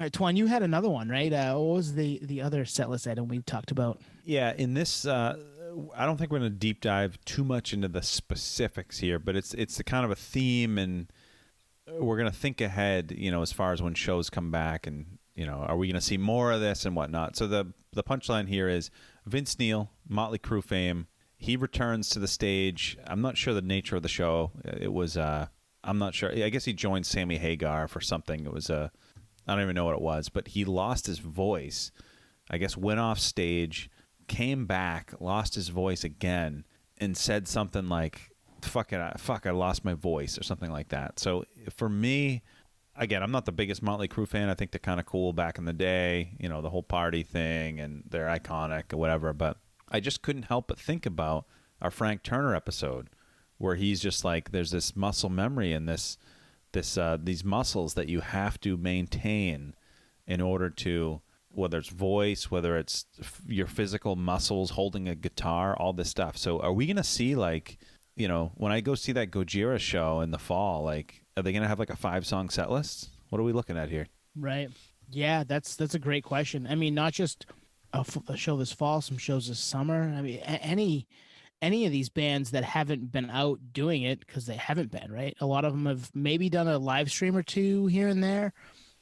right, Twan, you had another one, right? What was the other set list item we talked about? Yeah, in this, I don't think we're going to deep dive too much into the specifics here, but it's the kind of a theme, and we're going to think ahead, as far as when shows come back, and are we going to see more of this and whatnot. So the punchline here is Vince Neil, Motley Crue fame. He returns to the stage. I'm not sure the nature of the show. It was I'm not sure. I guess he joined Sammy Hagar for something. It was I don't even know what it was, but he lost his voice. I guess went off stage, came back, lost his voice again, and said something like, fuck, I lost my voice, or something like that. So for me, again, I'm not the biggest Motley Crue fan. I think they're kind of cool back in the day, the whole party thing, and they're iconic or whatever. But I just couldn't help but think about our Frank Turner episode, where he's just like, there's this muscle memory and these muscles that you have to maintain in order to, whether it's voice, whether it's your physical muscles holding a guitar, all this stuff. So are we going to see, like, when I go see that Gojira show in the fall, like, are they going to have like a 5-song set list? What are we looking at here? Right. Yeah, that's a great question. I mean, not just a show this fall, some shows this summer. I mean, any of these bands that haven't been out doing it, because they haven't been, right? A lot of them have maybe done a live stream or two here and there,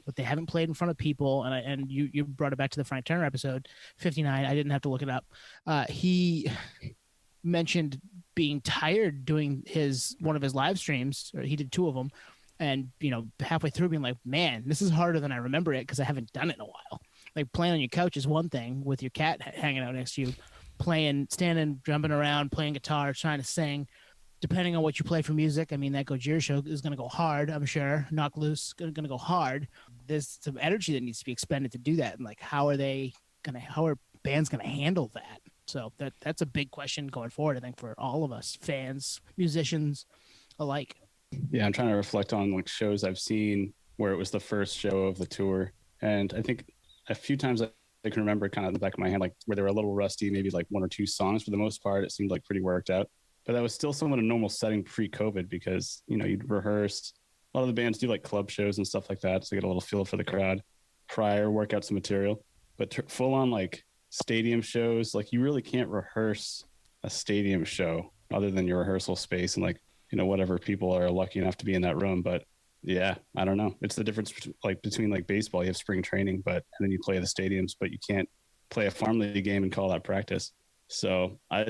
but they haven't played in front of people. And you brought it back to the Frank Turner episode 59. I didn't have to look it up. He mentioned being tired doing one of his live streams, or he did 2 of them, and halfway through being like, man, this is harder than I remember it, because I haven't done it in a while. Like, playing on your couch is one thing with your cat hanging out next to you. Standing, jumping around, playing guitar, trying to sing, depending on what you play for music. I mean, that Gojira show is going to go hard, I'm sure. Knock Loose, going to go hard. There's some energy that needs to be expended to do that. And like, how are bands going to handle that? So that's a big question going forward, I think, for all of us, fans, musicians alike. Yeah, I'm trying to reflect on like shows I've seen where it was the first show of the tour. And I think a few times I can remember kind of in the back of my hand, like where they were a little rusty, maybe like 1 or 2 songs. For the most part, it seemed like pretty worked out. But that was still somewhat a normal setting pre-COVID, because, you'd rehearse. A lot of the bands do like club shows and stuff like that, so you get a little feel for the crowd prior, work out some material. But full on like stadium shows, like you really can't rehearse a stadium show other than your rehearsal space and like, whatever people are lucky enough to be in that room. But yeah, I don't know. It's the difference between like baseball. You have spring training, and then you play the stadiums, but you can't play a farm league game and call that practice. So I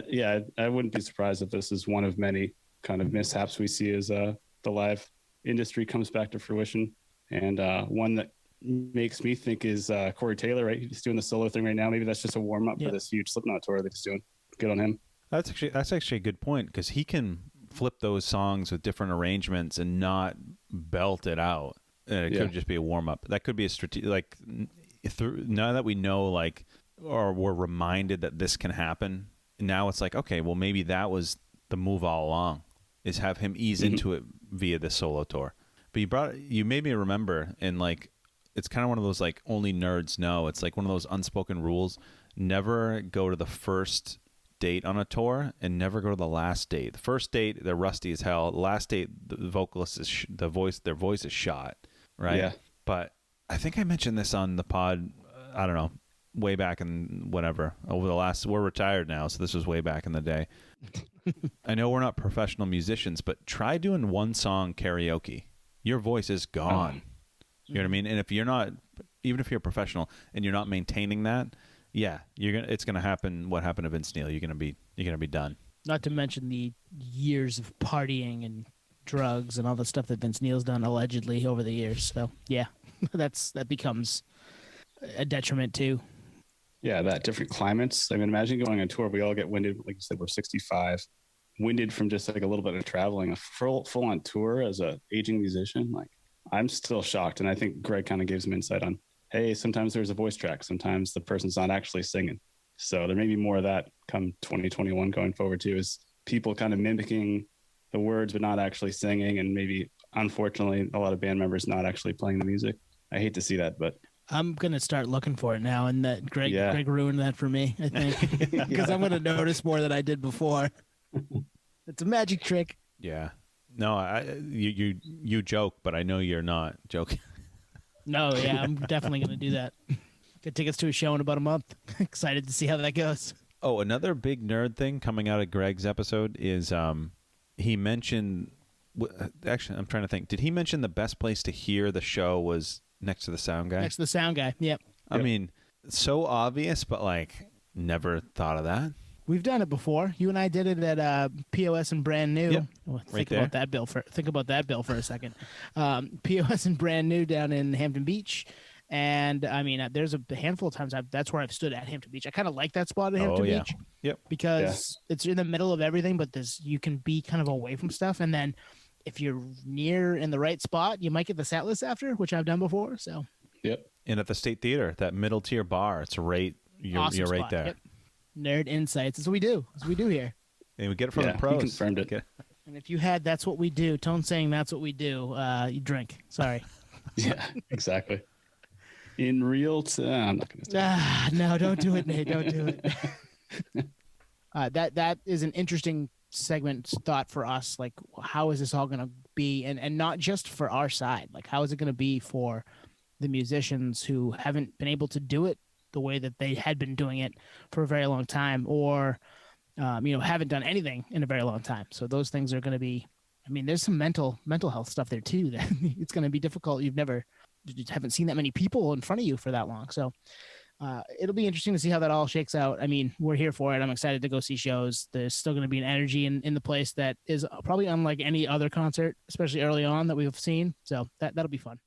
wouldn't be surprised if this is one of many kind of mishaps we see as the live industry comes back to fruition. And one that makes me think is Corey Taylor, right? He's doing the solo thing right now. Maybe that's just a warm up for this huge Slipknot tour that he's doing. Good on him. That's actually a good point, because he can flip those songs with different arrangements and not belt it out. And it could just be a warm up. That could be a strategic, like, now that we know, like, or we're reminded that this can happen, now it's like, okay, well, maybe that was the move all along, is have him ease into it via the solo tour. But you made me remember, and like, it's kind of one of those like only nerds know. It's like one of those unspoken rules: never go to the first date on a tour, and never go to the last date. The first date, they're rusty as hell. The last date, the vocalist is their voice is shot, right? Yeah. But I think I mentioned this on the pod. I don't know, way back in whatever. We're retired now, so this was way back in the day. I know we're not professional musicians, but try doing one song karaoke. Your voice is gone. You know what I mean? And if you're not, even if you're a professional and you're not maintaining that, yeah, it's gonna happen. What happened to Vince Neil? You're gonna be done. Not to mention the years of partying and drugs and all the stuff that Vince Neil's done allegedly over the years. So yeah, that becomes a detriment too. Yeah, that different climates. I mean, imagine going on tour. We all get winded. Like you said, we're 65, winded from just like a little bit of traveling. A full on tour as a aging musician, like I'm still shocked. And I think Greg kind of gave some insight on, hey, sometimes there's a voice track. Sometimes the person's not actually singing. So there may be more of that come 2021 going forward too, is people kind of mimicking the words but not actually singing, and maybe, unfortunately, a lot of band members not actually playing the music. I hate to see that, but I'm gonna start looking for it now, and that Greg ruined that for me, I think, because I'm gonna notice more than I did before. It's a magic trick. Yeah. No, you joke, but I know you're not joking. No, yeah, I'm definitely going to do that. Get tickets to a show in about a month. Excited to see how that goes. Oh, another big nerd thing coming out of Greg's episode is he mentioned. Actually, I'm trying to think. Did he mention the best place to hear the show was next to the sound guy? Next to the sound guy. Yep. I mean, so obvious, but like, never thought of that. We've done it before. You and I did it at POS and Brand New. Yep. Well, Right there. Think about that bill for a second. POS and Brand New down in Hampton Beach. And I mean, there's a handful of times that's where I've stood at Hampton Beach. I kind of like that spot at Hampton Beach. Yep. Because it's in the middle of everything, but you can be kind of away from stuff. And then if you're near in the right spot, you might get the set list after, which I've done before. So. Yep. And at the State Theater, that middle tier bar, it's right. You're right spot. there. Yep. Nerd insights. That's what we do. That's what we do here. And we get it from the He pros. confirmed it. And if you had "That's what we do," Tone saying "That's what we do," you drink. Sorry. Yeah, exactly. In real time. I'm not going to. No, don't do it, Nate. Don't do it. That is an interesting segment thought for us. Like, how is this all going to be? And not just for our side. Like, how is it going to be for the musicians who haven't been able to do it the way that they had been doing it for a very long time, or haven't done anything in a very long time. So those things are going to be. I mean, there's some mental health stuff there too. That it's going to be difficult. You haven't seen that many people in front of you for that long. So it'll be interesting to see how that all shakes out. I mean, we're here for it. I'm excited to go see shows. There's still going to be an energy in the place that is probably unlike any other concert, especially early on that we've seen. So that'll be fun.